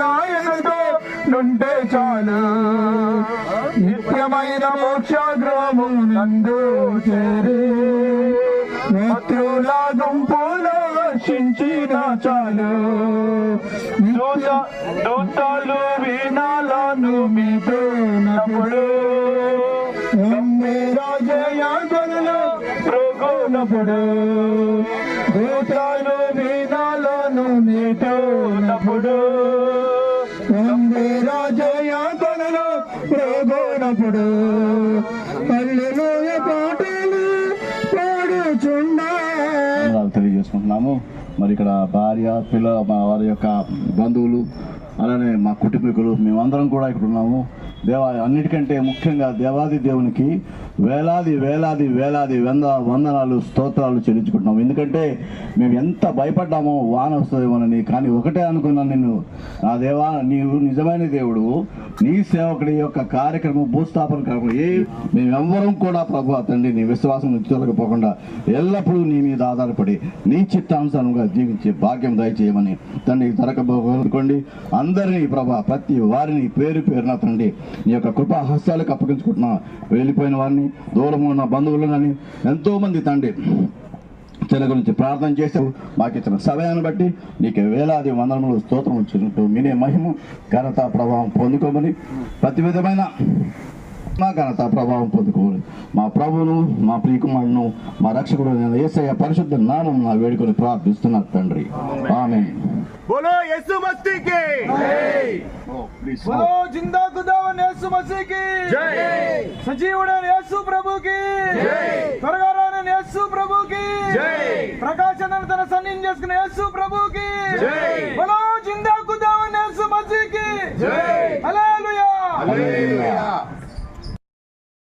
నాయనతో నుండే చాలు నిత్యమైన మోక్షగ్రహము నందు చేరి మిత్రుల గుంపులో వర్షించిన చాలు దూతలు వీణాలను మీతో నప్పుడు రాజయాగంలో ప్రోగోనప్పుడు దూతలు వీణాలను మీతో నప్పుడు రాజయాగంలో ప్రోగోనప్పుడు హల్లెలూయా పాటలు పాడుచున్నా తెలియజేసుకుంటున్నాము. మరి ఇక్కడ భార్య పిల్ల వారి యొక్క బంధువులు అలానే మా కుటుంబీకులు మేమందరం కూడా ఇక్కడ ఉన్నాము. అన్నిటికంటే ముఖ్యంగా దేవాది దేవునికి వేలాది వేలాది వేలాది వందనాలు స్తోత్రాలు చెల్లించుకుంటున్నాము. ఎందుకంటే మేము ఎంత భయపడ్డామో వాన వస్తుందేమోనని, కానీ ఒకటే అనుకున్నాను, నిన్ను నా దేవా నీవు నిజమైన దేవుడు, నీ సేవకుడి యొక్క కార్యక్రమం భూస్థాపన కార్యక్రమం మేమెవ్వరం కూడా ప్రభు తండ్రి నీ విశ్వాసం తొలగిపోకుండా ఎల్లప్పుడూ నీ మీద ఆధారపడి నీ చిత్తానుసారంగా జీవించే భాగ్యం దయచేయమని తండ్రి తరకబోకోండి. అందరినీ ప్రభా ప్రతి వారిని పేరు పేరున తండ్రి నీ యొక్క కృపా హస్తాలకు అప్పగించుకుంటున్నా. వెళ్ళిపోయిన వారిని, దూరంలో ఉన్న బంధువులని ఎంతో మంది తండ్రి చెల్ల గురించి ప్రార్థన చేశావు. మాకు ఇచ్చిన సమయాన్ని బట్టి నీకు వేలాది వందనములు స్తోత్రం చెల్లింటూ మీనే మహిమ ఘనత ప్రభావం పొందుకోమని ప్రతి విధమైన మా ఘనత ప్రభావం పొందుకోవాలి. మా ప్రభువును మా ప్రియకుమారును మా రక్షకుడు యేసయ్య పరిశుద్ధ నామం నా వేడుకొని ప్రార్థిస్తున్నారు తండ్రి. ఆమేన్. बोलो यीशु मसीह की जय, बोलो जिंदा खुदावन यीशु मसीह की जय, सजीवुडैన యేసు ప్రభు की जय, త్వరగా రాని యేసు ప్రభు की जय, ప్రకాశనాన్ని తన సన్నిధిని చేసుకునే యేసు ప్రభు की जय, बोलो जिंदा खुदावन यीशु मसीह की जय, हालेलुया हालेलुया.